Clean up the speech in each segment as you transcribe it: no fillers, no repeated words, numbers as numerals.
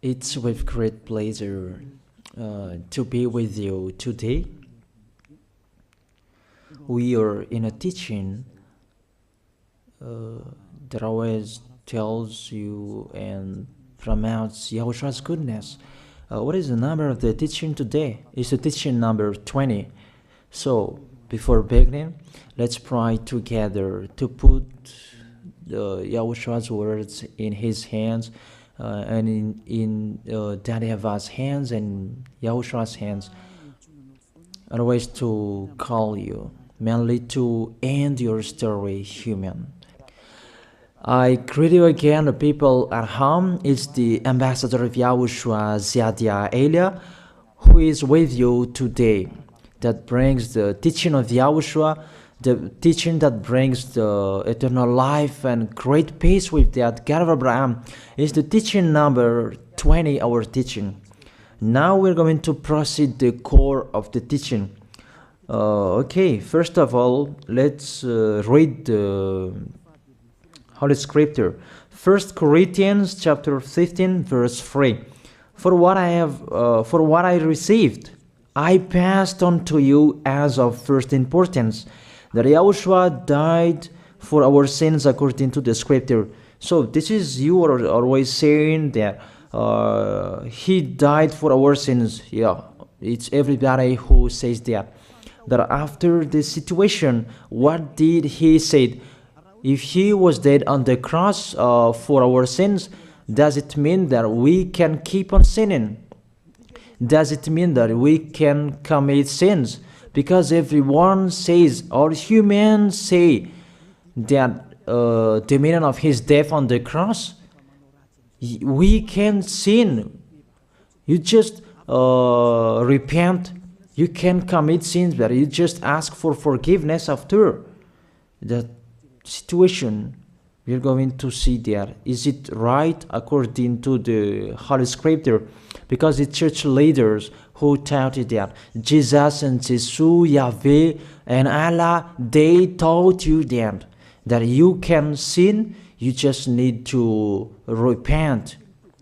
It's with great pleasure to be with you today. We are in a teaching that always tells you and promotes Yahoshua's goodness. What is the number of the teaching today? It's the teaching number 20. So, before beginning, let's pray together to put Yahoshua's words in his hands and in Daddy Yahvah's hands and Yahoshua's hands. Otherwise, to call you, mainly to end your story human. I greet you again, the people at home. It's the ambassador of Yahushua, Ziadia Elia, who is with you today. That brings the teaching of Yahushua, the teaching that brings the eternal life and great peace with that God of Abraham. Is the teaching number 20, our teaching. Now we're going to proceed the core of the teaching. Okay, first of all, let's read the Holy Scripture. 1 Corinthians chapter 15, verse 3. For what I received, I passed on to you as of first importance, that Yahushua died for our sins according to the Scripture. So this is, you are always saying that he died for our sins. Yeah, it's everybody who says that. That after the situation, what did he say? If he was dead on the cross for our sins, does it mean that we can keep on sinning? Does it mean that we can commit sins? Because everyone says, or humans say, that the meaning of his death on the cross, we can sin. You just repent. You can commit sins, but you just ask for forgiveness after. The situation we're going to see there. Is it right according to the Holy Scripture? Because the church leaders who taught it that Jesus and Jesus, Yahweh and Allah, they taught you that you can sin, you just need to repent.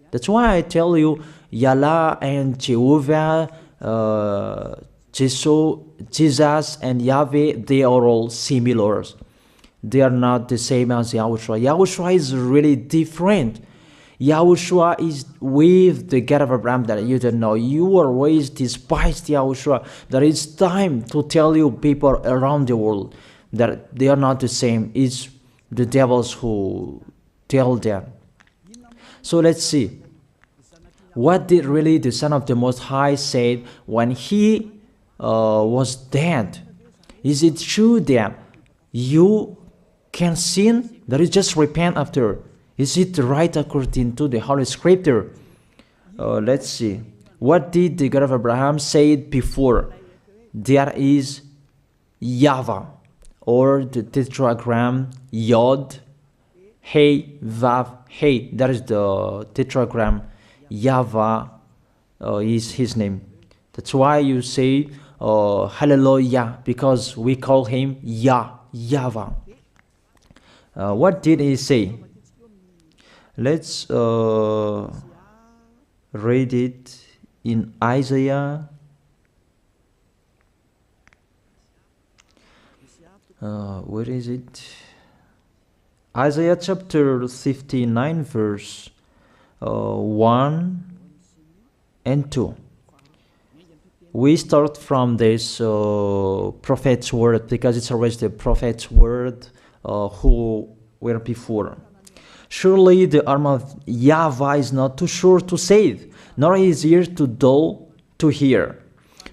That's why I tell you, Yahlah and Jehovah, Jesus and Yahweh, they are all similar. They are not the same as Yahushua. Yahushua is really different. Yahushua is with the God of Abraham that you don't know. You always despised Yahushua. That it's time to tell you people around the world that they are not the same. It's the devils who tell them. So let's see. What did really the Son of the Most High say when he was dead? Is it true that you can sin? That is just repent after. Is it right according to the Holy Scripture? Let's see. What did the God of Abraham say before? There is YAHVAH, or the tetragram Yod, Hey, Vav, Hey. That is the tetragram. YAHVAH is his name. That's why you say Hallelujah, because we call him YAHVAH. What did he say? Let's read it in Isaiah. Where is it? Isaiah chapter 59, verse 1 and 2. We start from this prophet's word, because it's always the prophet's word who were before. Surely the arm of YAHVAH is not too short to save, nor his ear too dull to hear.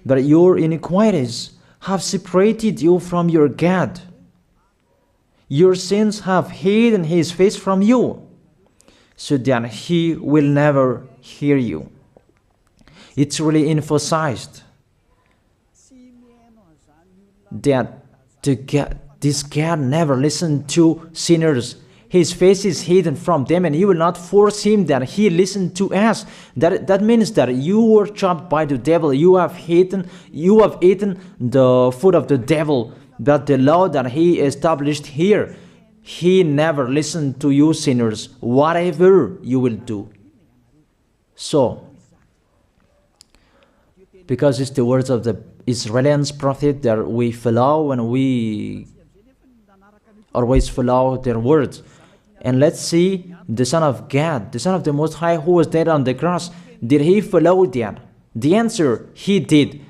But your iniquities have separated you from your God. Your sins have hidden his face from you, so that he will never hear you. It's really emphasized that this God never listened to sinners. His face is hidden from them, and you will not force him that he listened to us. That means that you were trapped by the devil. You have eaten the food of the devil. But the law that he established here, he never listened to you sinners, whatever you will do. So, because it's the words of the Israelians prophet that we follow, and we always follow their words. And let's see the Son of God, the Son of the Most High, who was dead on the cross. Did he follow that? The answer, he did.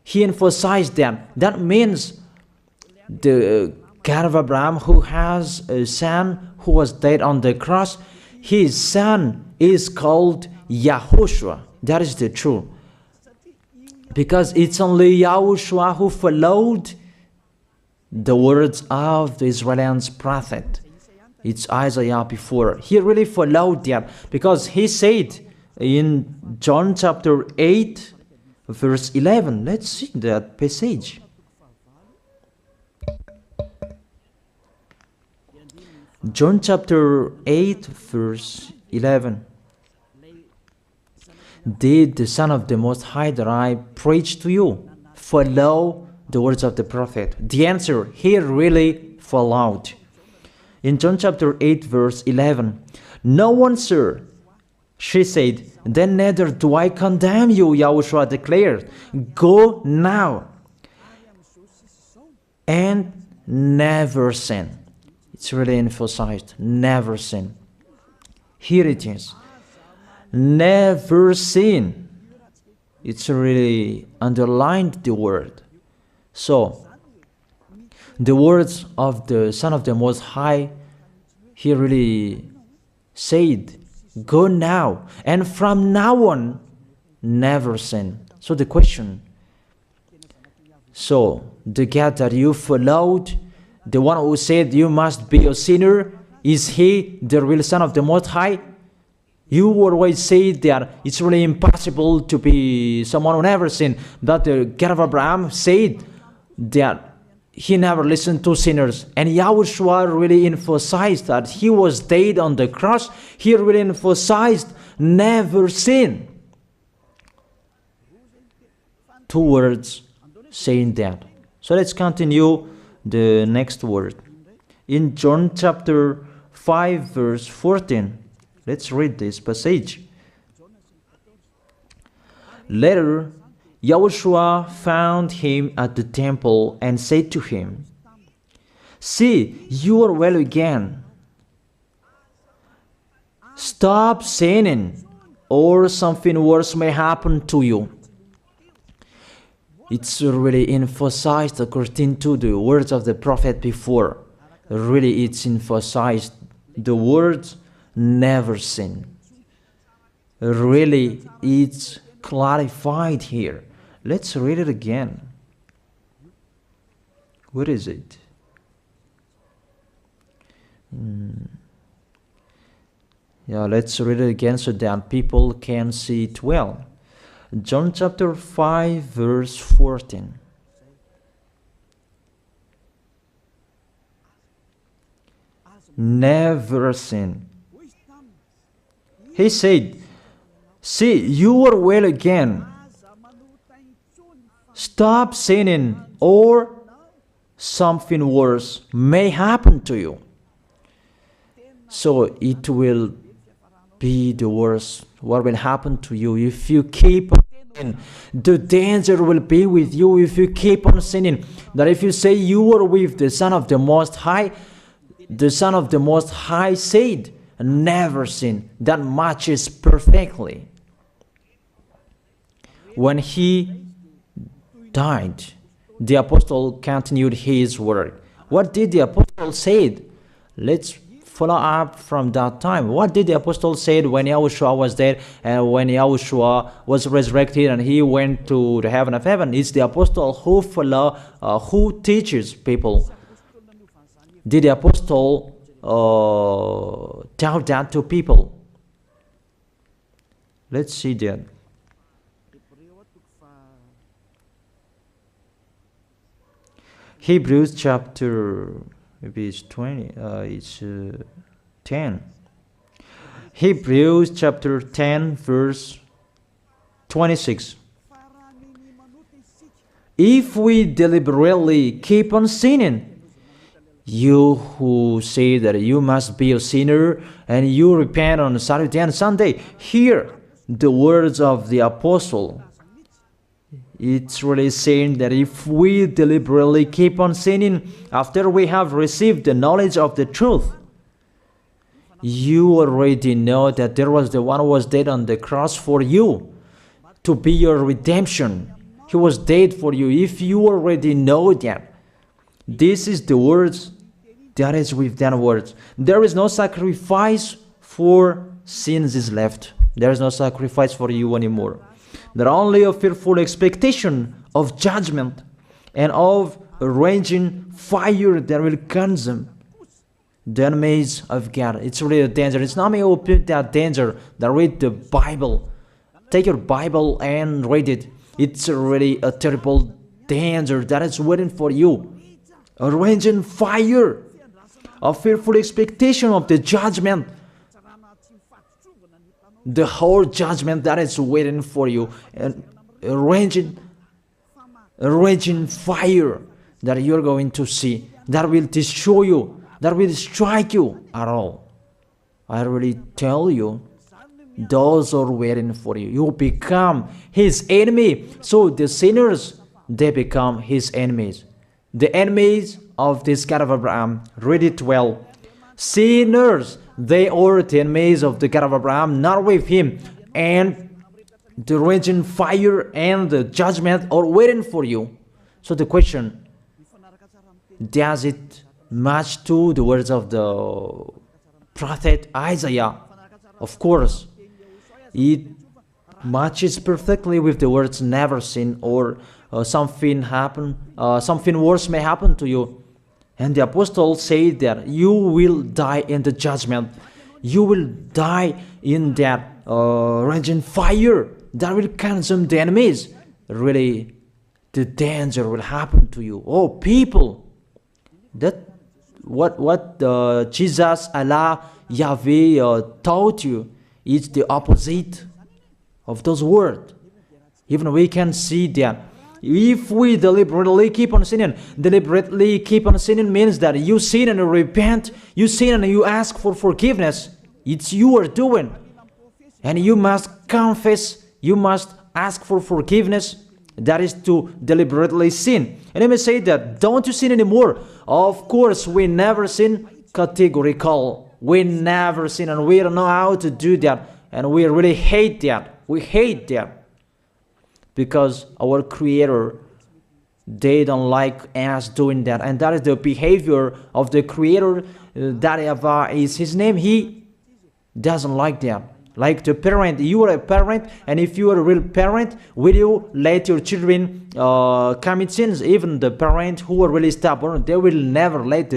He emphasized that. That means the God of Abraham, who has a son who was dead on the cross, his son is called YAHOSHUAH. That is the truth. Because it's only YAHOSHUAH who followed the words of the Israelians prophet. It's Isaiah before. He really followed that, because he said in John chapter 8, verse 11. Let's see that passage. John chapter 8, verse 11. Did the Son of the Most High that I preach to you follow the words of the prophet? The answer, he really followed. In John chapter 8, verse 11, "No one, sir," she said, "then neither do I condemn you," YAHOSHUAH declared. "Go now and never sin." It's really emphasized, never sin. Here it is. Never sin. It's really underlined the word. So, the words of the Son of the Most High, he really said, go now, and from now on, never sin. So the question, so the God that you followed, the one who said you must be a sinner, is he the real Son of the Most High? You always say that it's really impossible to be someone who never sinned. That the God of Abraham said that he never listened to sinners. And YAHOSHUAH really emphasized that he was dead on the cross. He really emphasized never sin. Two words saying that. So let's continue the next word. In John chapter 5, verse 14. Let's read this passage. Later, YAHOSHUAH found him at the temple and said to him, "See, you are well again. Stop sinning, or something worse may happen to you." It's really emphasized according to the words of the prophet before. Really, it's emphasized the words never sin. Really, it's clarified here. Let's read it again. What is it? Yeah, let's read it again so that people can see it well. John chapter 5, verse 14. Never sin. He said, "See, you are well again. Stop sinning, or something worse may happen to you." So it will be the worst. What will happen to you if you keep on sinning? The danger will be with you if you keep on sinning. That if you say you are with the Son of the Most High, the Son of the Most High said, never sin. That matches perfectly. When he died, the apostle continued his work. What did the apostle say? Let's follow up from that time. What did the apostle say when YAHOSHUAH was dead and when YAHOSHUAH was resurrected and he went to the heaven of heaven? It's the apostle who teaches people. Did the apostle tell that to people? Let's see that. Hebrews chapter, maybe it's 20, it's 10. Hebrews chapter 10, verse 26. If we deliberately keep on sinning, you who say that you must be a sinner and you repent on Saturday and Sunday, here the words of the apostle. It's really saying that if we deliberately keep on sinning after we have received the knowledge of the truth, you already know that there was the one who was dead on the cross for you to be your redemption. He was dead for you. If you already know that, this is the words that is with that words. There is no sacrifice for sins is left. There is no sacrifice for you anymore. There only a fearful expectation of judgment and of a raging fire that will consume the enemies of God. It's really a danger. It's not me who put that danger that read the Bible. Take your Bible and read it. It's really a terrible danger that is waiting for you. A raging fire, a fearful expectation of the judgment. The whole judgment that is waiting for you, and a raging fire that you're going to see, that will destroy you, that will strike you at all. I really tell you, those are waiting for you. You become his enemy. So the sinners, they become his enemies. The enemies of this God of Abraham. Read it well. Sinners, they are the enemies of the God of Abraham, not with him. And the raging fire and the judgment are waiting for you. So the question, does it match to the words of the prophet Isaiah? Of course. It matches perfectly with the words never sin, or something worse may happen to you. And the apostle said that you will die in the judgment. You will die in that raging fire that will consume the enemies. Really, the danger will happen to you. Oh, people, that what Jesus, Allah, Yahweh taught you is the opposite of those words. Even we can see that. If we deliberately keep on sinning means that you sin and you repent, you sin and you ask for forgiveness. It's you are doing. And you must confess, you must ask for forgiveness. That is to deliberately sin. And I may say that, don't you sin anymore? Of course, we never sin categorical. We never sin, and we don't know how to do that. And we really hate that. We hate that. Because our Creator, they don't like us doing that. And that is the behavior of the Creator. That YAHVAH is his name. He doesn't like that. Like the parent, you are a parent, and if you are a real parent, will you let your children commit sins? Even the parents who are really stubborn, they will never let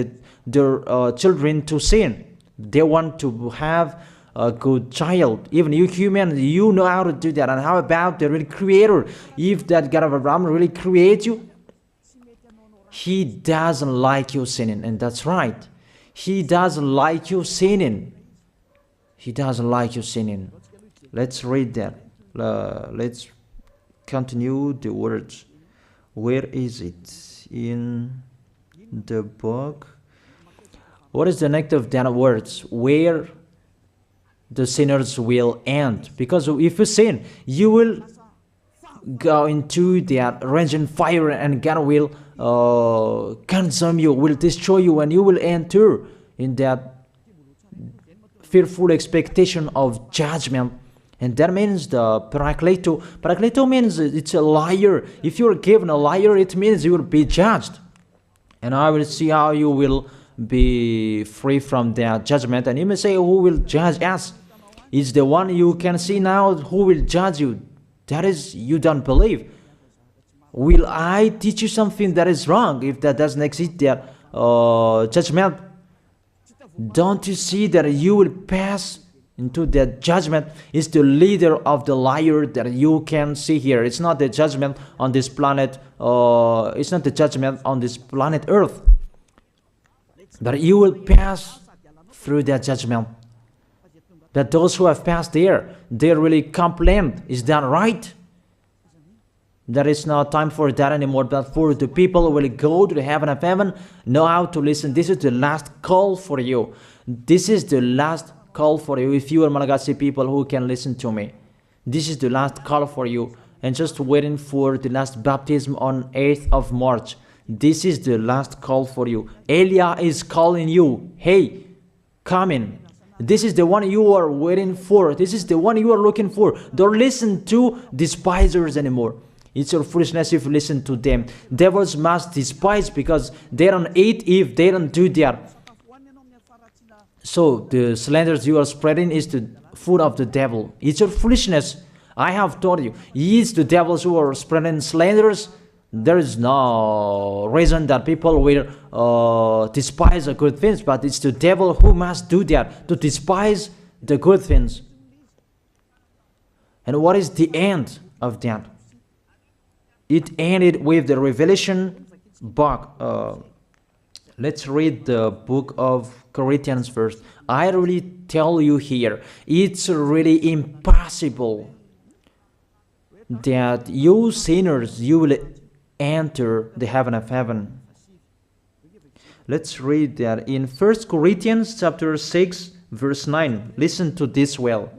their children to sin. They want to have a good child. Even you human, you know how to do that. And how about the real Creator? If that God of Abraham really creates you, he doesn't like you sinning. And that's right. He doesn't like you sinning. He doesn't like you sinning. Let's read that. Let's continue the words. Where is it? In the book. What is the next of that words? Where the sinners will end. Because if you sin, you will go into that raging fire, and God will consume you, will destroy you, and you will enter in that fearful expectation of judgment. And that means the parakleto. Parakleto means it's a liar. If you're given a liar, it means you will be judged. And I will see how you will be free from that judgment. And you may say, who will judge us? It's the one you can see now who will judge you. That is, you don't believe. Will I teach you something that is wrong if that doesn't exist, that judgment? Don't you see that you will pass into that judgment? It's the leader of the liar that you can see here. It's not the judgment on this planet. It's not the judgment on this planet Earth. But you will pass through that judgment. That those who have passed there, they really complain. Is that right? There is no time for that anymore. But for the people who will go to the heaven of heaven, know how to listen. This is the last call for you. This is the last call for you. If you are Malagasy people who can listen to me, This is the last call for you. And just waiting for the last baptism on 8th of March. This is the last call for you. Elia is calling you. Hey, come in. This is the one you are waiting for. This is the one you are looking for. Don't listen to despisers anymore. It's your foolishness if you listen to them. Devils must despise because they don't eat if they don't do that. So the slanders you are spreading is the food of the devil. It's your foolishness. I have told you. It's the devils who are spreading slanders. There is no reason that people will despise the good things, but it's the devil who must do that, to despise the good things. And what is the end of that? It ended with the Revelation book. Let's read the book of Corinthians first. I really tell you here, it's really impossible that you sinners, you will enter the heaven of heaven. Let's read that in 1 Corinthians chapter 6 verse 9. Listen to this well.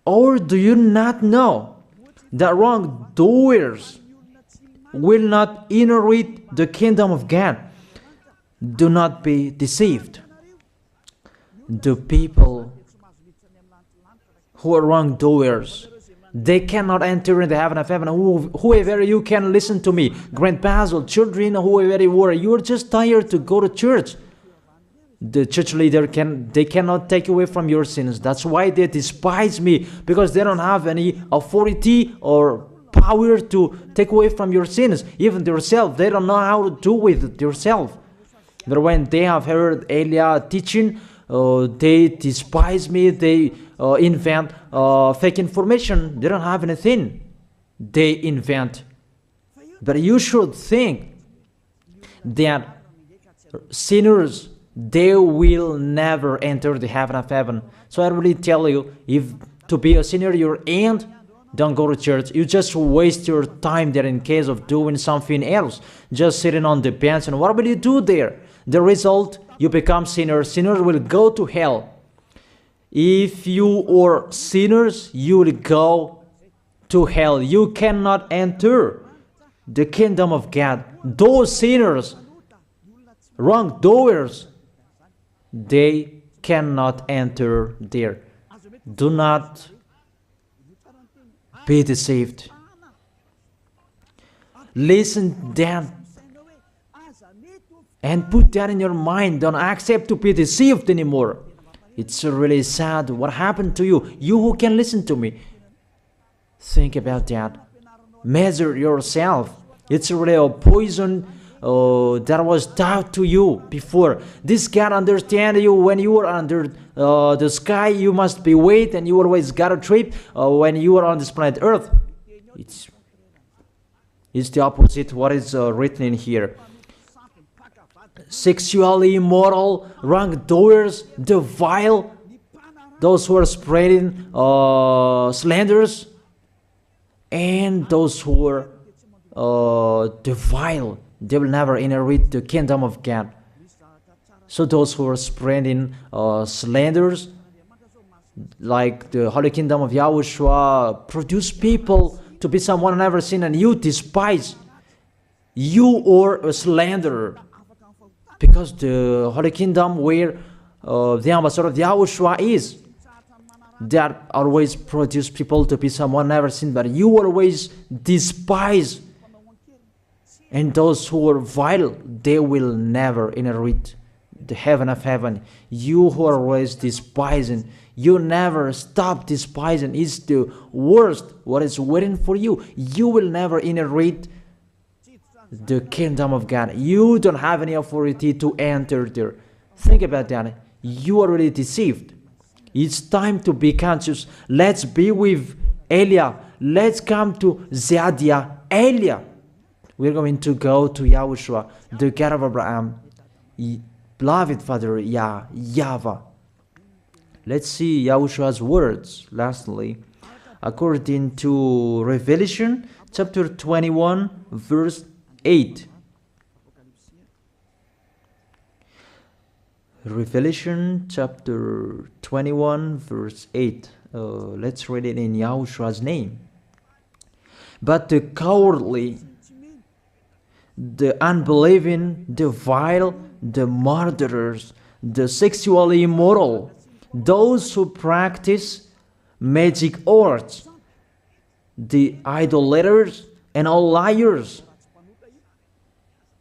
Or do you not know that wrongdoers will not inherit the kingdom of God? Do not be deceived. The people who are wrongdoers, they cannot enter in the heaven of heaven. Whoever you can listen to me, grandpas or children, whoever you are, you're just tired to go to church. The church leader they cannot take away from your sins. That's why they despise me, because they don't have any authority or power to take away from your sins. Even themselves, they don't know how to do with yourself. But when they have heard Elia teaching, they despise me. They invent fake information. They don't have anything. They invent. But you should think that sinners, they will never enter the heaven of heaven. So I really tell you, if to be a sinner you're in, don't go to church. You just waste your time there in case of doing something else. Just sitting on the bench, and what will you do there? The result, you become sinners. Sinners will go to hell. If you are sinners, you will go to hell. You cannot enter the kingdom of God. Those sinners, wrongdoers, they cannot enter there. Do not be deceived. Listen then and put that in your mind. Don't accept to be deceived anymore. It's really sad what happened to you. You who can listen to me, think about that. Measure yourself. It's really a poison that was taught to you before. This God understand you when you are under the sky. You must be wait, and you always got a trip when you are on this planet Earth. It's the opposite what is written in here. Sexually immoral, wrongdoers, the vile, those who are spreading slanders, and those who are the vile, they will never inherit the kingdom of God. So those who are spreading slanders, like the Holy Kingdom of YAHOSHUAH, produce people to be someone never seen, and you despise. You are a slanderer. Because the Holy Kingdom where the ambassador of YAHOSHUAH is, that always produce people to be someone never seen, but you always despise. And those who are vile, they will never inherit the heaven of heaven. You who are always despising, you never stop despising. It's the worst what is waiting for you. You will never inherit the kingdom of God. You don't have any authority to enter there. Think about that. You are already deceived. It's time to be conscious. Let's be with Elia. Let's come to Zadiah. Elia. We're going to go to YAHOSHUAH, the God of Abraham, beloved Father YAHVAH. Let's see YAHOSHUAH's words. Lastly, according to Revelation chapter 21 verse 8. Revelation chapter 21 verse 8. Let's read it in Yahoshua's name. But the cowardly, the unbelieving, the vile, the murderers, the sexually immoral, those who practice magic arts, the idolaters, and all liars.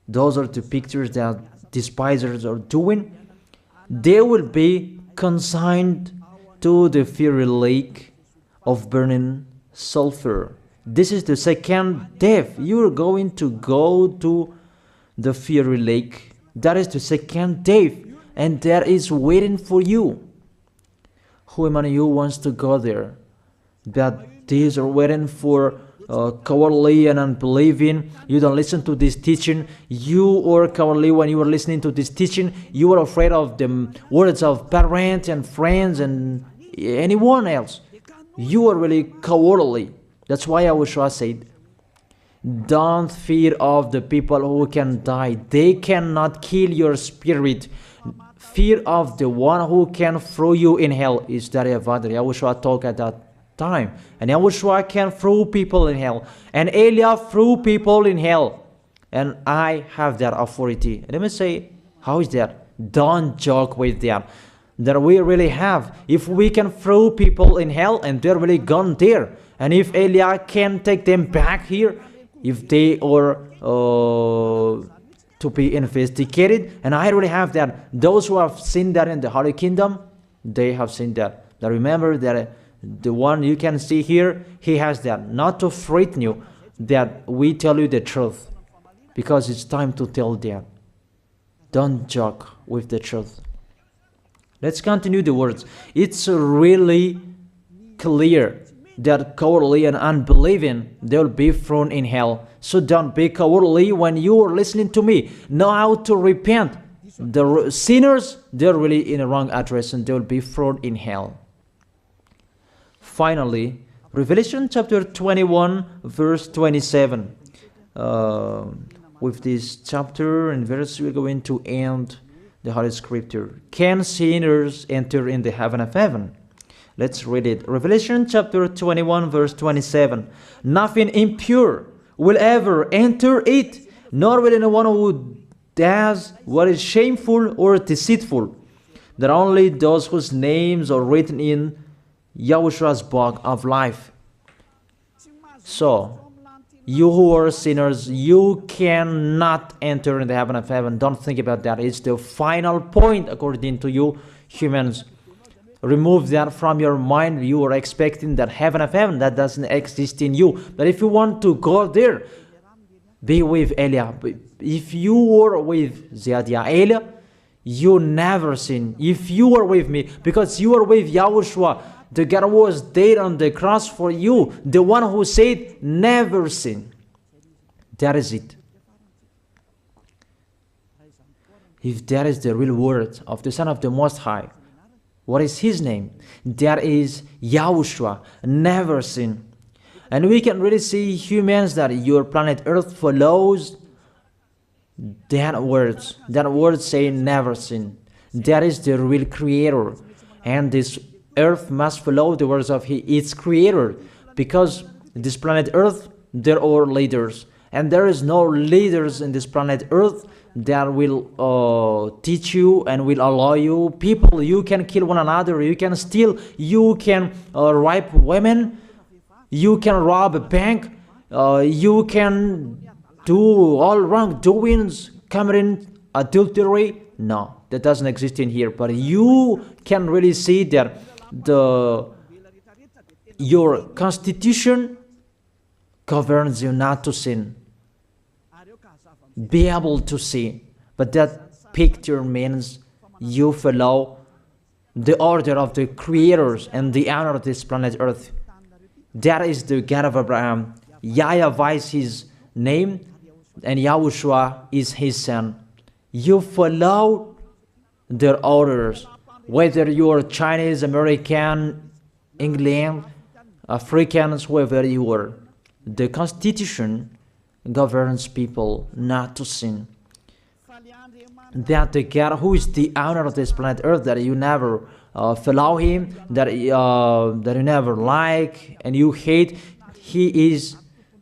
Those are the pictures that despisers are doing. They will be consigned to the fiery lake of burning sulfur. This is the second death. You are going to go to the fiery lake. That is the second death, and that is waiting for you. Who among you wants to go there? That these are waiting for cowardly and unbelieving. You don't listen to this teaching. You are cowardly when you are listening to this teaching. You are afraid of the words of parents and friends and anyone else. You are really cowardly. That's why YAHOSHUAH said, don't fear of the people who can die. They cannot kill your spirit. Fear of the one who can throw you in hell. Is that YAHVAH? YAHOSHUAH talked at that time. And YAHOSHUAH can throw people in hell. And Elia threw people in hell. And I have that authority. Let me say, how is that? Don't joke with that. That we really have. If we can throw people in hell and they're really gone there, and if Elia can take them back here, if they are to be investigated, and I really have that. Those who have seen that in the Holy Kingdom, they have seen that. Now remember that the one you can see here, he has that. Not to frighten you, that we tell you the truth, because it's time to tell that. Don't joke with the truth. Let's continue the words. It's really clear that cowardly and unbelieving, they will be thrown in hell. So don't be cowardly when you are listening to me. Know how to repent. The sinners, they're really in a wrong address and they will be thrown in hell. Finally, Revelation chapter 21, verse 27. With this chapter and verse, we're going to end the Holy Scripture. Can sinners enter in the heaven of heaven? Let's read it. Revelation chapter 21, verse 27. Nothing impure will ever enter it, nor will anyone who does what is shameful or deceitful. That only those whose names are written in YAHOSHUAH's book of life. So, you who are sinners, you cannot enter in the heaven of heaven. Don't think about that. It's the final point according to you humans. Remove that from your mind. You are expecting that heaven of heaven that doesn't exist in you. But if you want to go there, be with Elia. If you were with Elia, you never sin. If you are with me, because you are with YAHOSHUAH, the God was dead on the cross for you, the one who said never sin. That is it. If that is the real word of the Son of the Most High, what is his name? That is YAHOSHUAH, never sin. And we can really see humans that your planet Earth follows that words. That word saying never sin. That is the real creator. And this Earth must follow the words of its creator. Because this planet Earth, there are leaders. And there is no leaders in this planet Earth that will teach you and will allow you. People, you can kill one another, you can steal, you can rape women, you can rob a bank, you can do all wrongdoings, committing adultery. No, that doesn't exist in here. But you can really see that your constitution governs you not to sin. Be able to see. But that picture means you follow the order of the creators and the honor of this planet Earth. That is the God of Abraham. YAHVAH is his name, and YAHOSHUAH is his son. You follow their orders, whether you are Chinese, American, England, Africans, whoever you are. The Constitution governs people not to sin. that the God who is the owner of this planet Earth, that you never follow him, that you never like and you hate, he is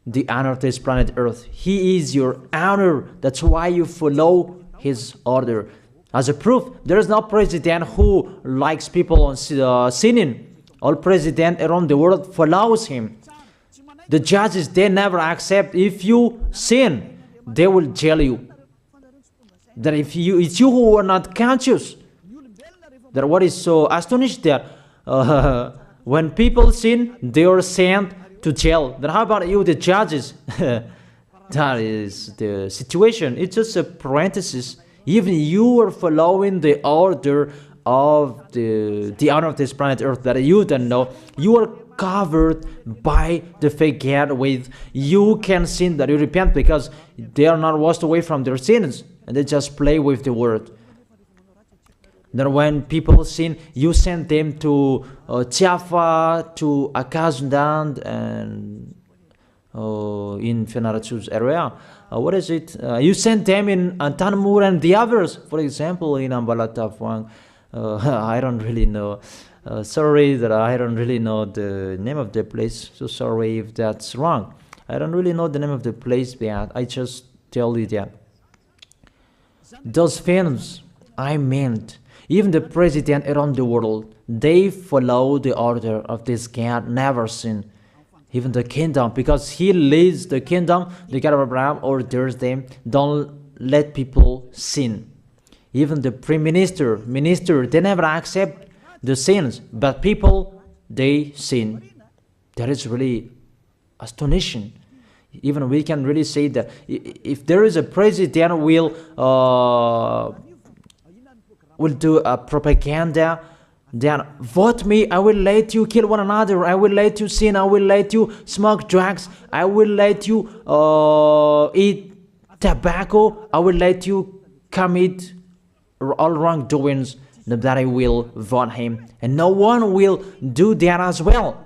the owner of this planet Earth. He is your owner. That's why you follow his order. As a proof, there is no president who likes people on sinning. All president around the world follows him. The judges, they never accept. If you sin, they will jail you. That if it's you who are not conscious. That what is so astonished that when people sin, they are sent to jail. Then how about you, the judges? That is the situation. It's just a parenthesis. Even you are following the order of the owner of this planet Earth that you don't know. You are covered by the fake God with you can sin, that you repent, because they are not washed away from their sins and they just play with the word. That when people sin, you send them to YAHVAH, to Akazundand, and in Fenarachu's area. What is it? You send them in Tanmur and the others. For example, in Ambalatafwang. I don't really know. Sorry that I don't really know the name of the place. So sorry if that's wrong. I don't really know the name of the place, but I just tell you that. Those films, I meant, even the president around the world, they follow the order of this God, never sin. Even the kingdom, because he leads the kingdom, the God of Abraham orders them, don't let people sin. Even the prime minister, they never accept the sins, but people, they sin. That is really astonishing. Even we can really say that if there is a president will do a propaganda, then vote me, I will let you kill one another, I will let you sin, I will let you smoke drugs, I will let you eat tobacco, I will let you commit all wrongdoings, that I will vote him. And no one will do that as well.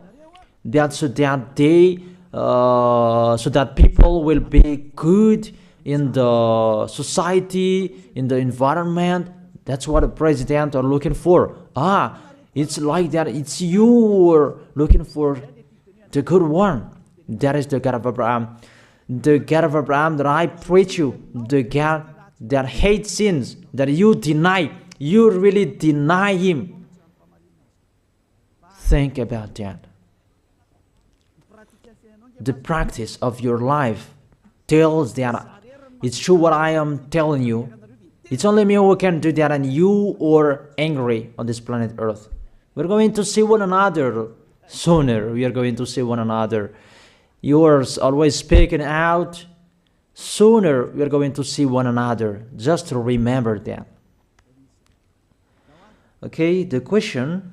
That's so that they so that people will be good in the society, in the environment. That's what the president are looking for. It's like that. It's you who are looking for the good one. That is the God of Abraham. The God of Abraham that I preach you. The God that hates sins, that you deny. You really deny him. Think about that. The practice of your life tells that it's true what I am telling you. It's only me who can do that, and you are angry on this planet Earth. We're going to see one another sooner. We are going to see one another. You are always speaking out. Sooner we are going to see one another. Just to remember that. Okay, the question,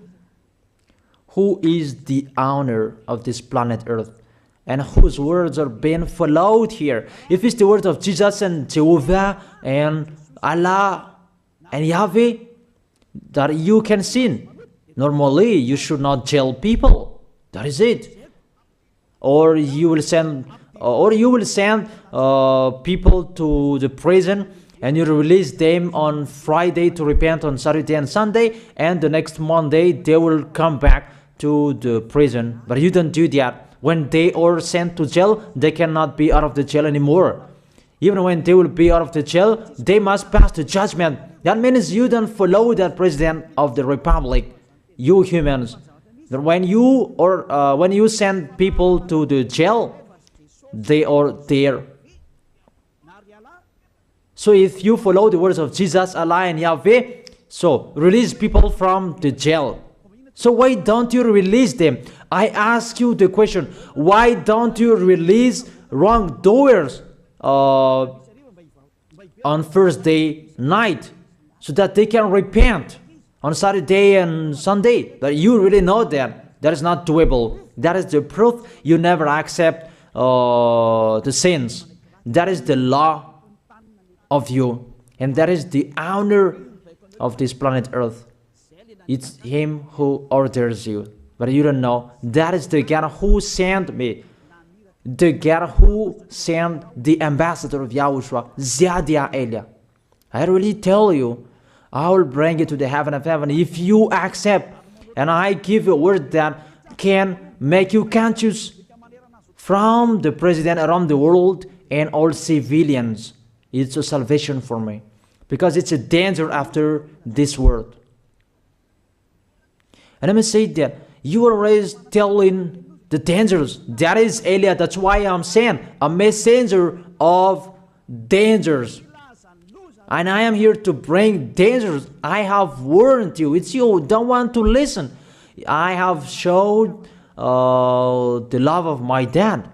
who is the owner of this planet Earth? And whose words are being followed here? If it's the word of Jesus and Jehovah and Allah and Yahweh, that you can sin. Normally, you should not jail people. That is it. Or you will send people to the prison, and you release them on Friday to repent on Saturday and Sunday, and the next Monday they will come back to the prison. But you don't do that. When they are sent to jail, they cannot be out of the jail anymore. Even when they will be out of the jail, they must pass the judgment. That means you don't follow that president of the republic, you humans. That when you send people to the jail, they are there. So if you follow the words of Jesus, Allah and Yahweh, so release people from the jail. So why don't you release them? I ask you the question, why don't you release wrongdoers on Thursday night so that they can repent on Saturday and Sunday? But you really know that that is not doable. That is the proof you never accept the sins. That is the law of you, and that is the owner of this planet Earth. It's him who orders you, but you don't know. That is the God who sent me, the God who sent the ambassador of Yahushua, Zadia Elia. I really tell you, I will bring you to the heaven of heaven if you accept, and I give you a word that can make you conscious from the president around the world and all civilians. It's a salvation for me, because it's a danger after this world. And let me say that you are always telling the dangers. That is Elia. That's why I'm saying a messenger of dangers. And I am here to bring dangers. I have warned you. It's you who don't want to listen. I have showed the love of my dad,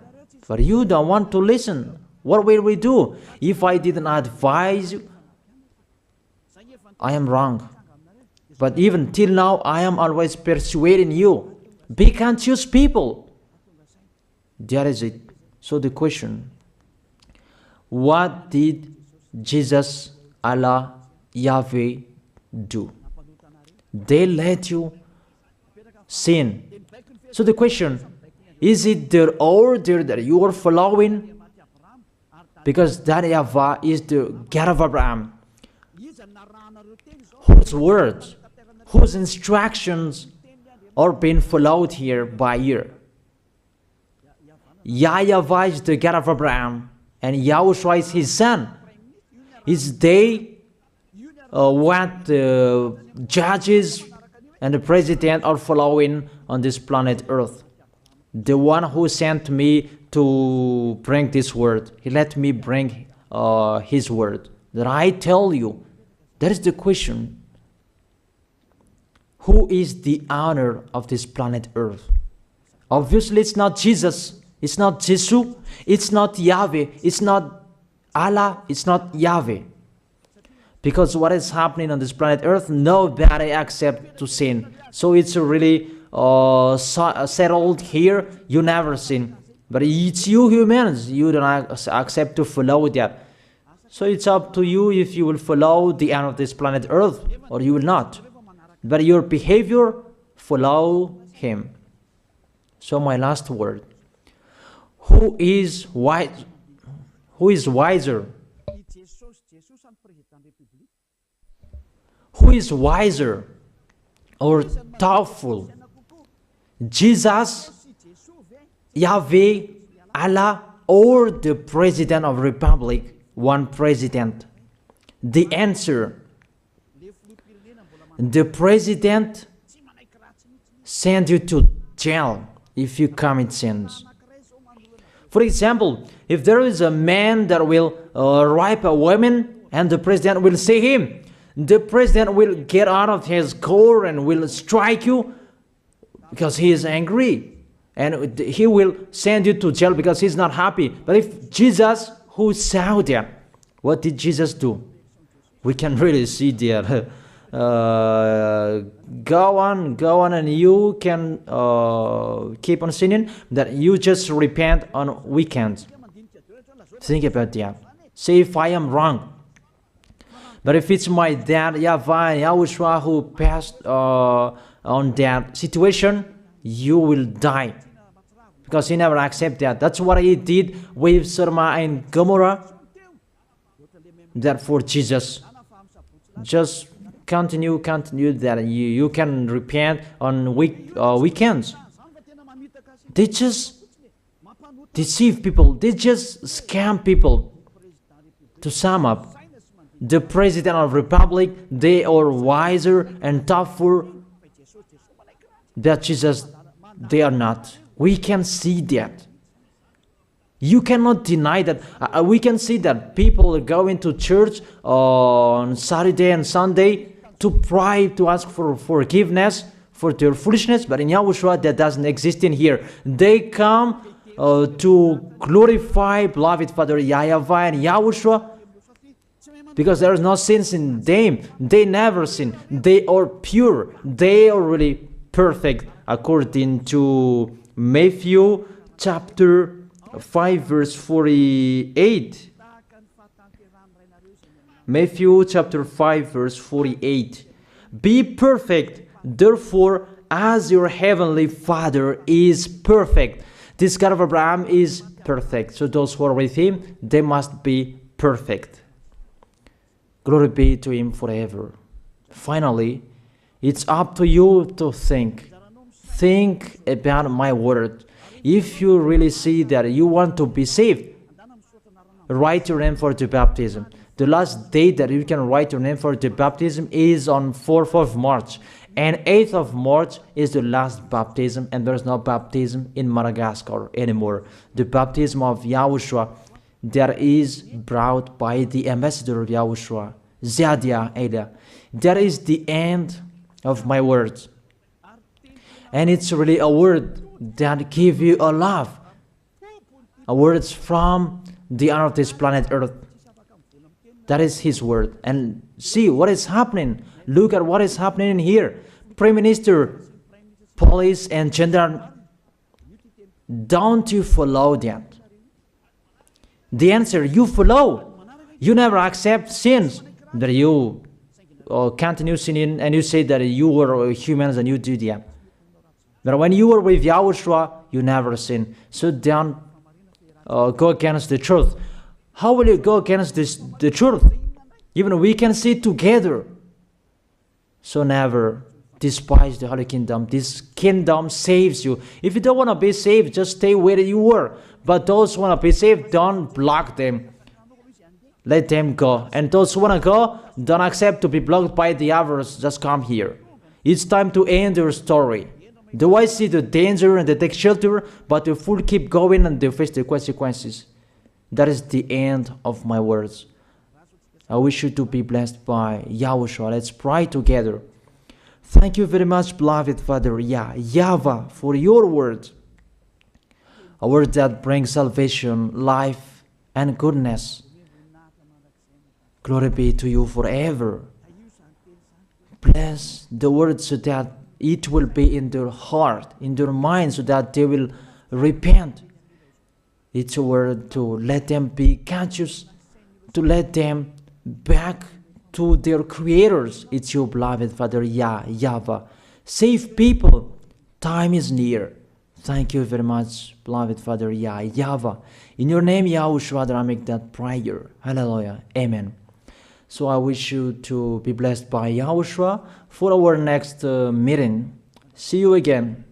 but you don't want to listen. What will we do? If I didn't advise you, I am wrong. But even till now, I am always persuading you. Be conscious people. That is it. So the question, what did Jesus, Allah, Yahweh do? They let you sin. So the question, is it their order that you are following? Because that YAHVAH is the God of Abraham, whose words, whose instructions are being followed here by year. YAHVAH is the God of Abraham, and YAHOSHUAH is his son. Is they what the judges and the president are following on this planet Earth. The one who sent me to bring this word, he let me bring his word. That I tell you, that is the question. Who is the owner of this planet Earth? Obviously, it's not Jesus. It's not Jesus. It's not Yahweh. It's not Allah. It's not Yahweh. Because what is happening on this planet Earth, nobody accepts to sin. So it's really settled here. You never sin. But it's you humans. You don't accept to follow that. So it's up to you if you will follow the end of this planet Earth or you will not. But your behavior, follow him. So my last word. Who is wise? Who is wiser? Who is wiser or doubtful? Jesus, Yahweh, Allah, or the President of the Republic? One president. The answer: the president sends you to jail if you commit sins. For example, if there is a man that will rape a woman and the president will see him, the president will get out of his car and will strike you because he is angry. And he will send you to jail because he's not happy. But if Jesus, who saw that, what did Jesus do? We can really see that. Go on, and you can keep on sinning, that you just repent on weekends. Think about that. Say if I am wrong. But if it's my dad, YAHVAH and YAHOSHUAH, who passed on that situation, you will die. Because he never accepted that. That's what he did with Sodom and Gomorrah. Therefore, Jesus, just continue that you can repent on weekends. They just deceive people. They just scam people. To sum up, the President of the Republic, they are wiser and tougher than Jesus. They are not. We can see that. You cannot deny that. We can see that people are going to church on Saturday and Sunday to pray, to ask for forgiveness for their foolishness. But in YAHOSHUAH, that doesn't exist in here. They come to glorify beloved Father YAHVAH and YAHOSHUAH because there is no sins in them. They never sin. They are pure. They are really perfect according to Matthew chapter 5 verse 48. Matthew chapter 5 verse 48. Be perfect, therefore, as your heavenly Father is perfect. This God of Abraham is perfect. So those who are with him, they must be perfect. Glory be to Him forever. Finally, it's up to you to think. Think about my word. If you really see that you want to be saved, write your name for the baptism. The last date that you can write your name for the baptism is on 4th of March. And 8th of March is the last baptism, and there's no baptism in Madagascar anymore. The baptism of YAHOSHUAH that is brought by the ambassador of YAHOSHUAH, Zadia Elia. That is the end of my words. And it's really a word that gives you a love. A word from the honor of this planet Earth. That is His word. And see what is happening. Look at what is happening here. Prime Minister, police and gendarme, don't you follow that? The answer, you follow. You never accept sins. That you continue sinning and you say that you were humans and you do that. But when you were with YAHOSHUAH, you never sin. So don't go against the truth. How will you go against the truth? Even we can see together. So never despise the Holy Kingdom. This kingdom saves you. If you don't want to be saved, just stay where you were. But those who want to be saved, don't block them. Let them go. And those who want to go, don't accept to be blocked by the others. Just come here. It's time to end your story. Do I see the danger and they take shelter, but the fool keep going and they face the consequences? That is the end of my words. I wish you to be blessed by YAHOSHUAH. Let's pray together. Thank you very much, beloved Father YAHVAH, for your word. A word that brings salvation, life, and goodness. Glory be to you forever. Bless the word so that it will be in their heart, in their mind, so that they will repent. It's a word to let them be conscious, to let them back to their creators. It's your beloved Father YAHVAH. Save people. Time is near. Thank you very much, beloved Father YAHVAH. In your name, YAHOSHUAH, that I make that prayer. Hallelujah. Amen. So I wish you to be blessed by YAHOSHUAH for our next meeting. See you again.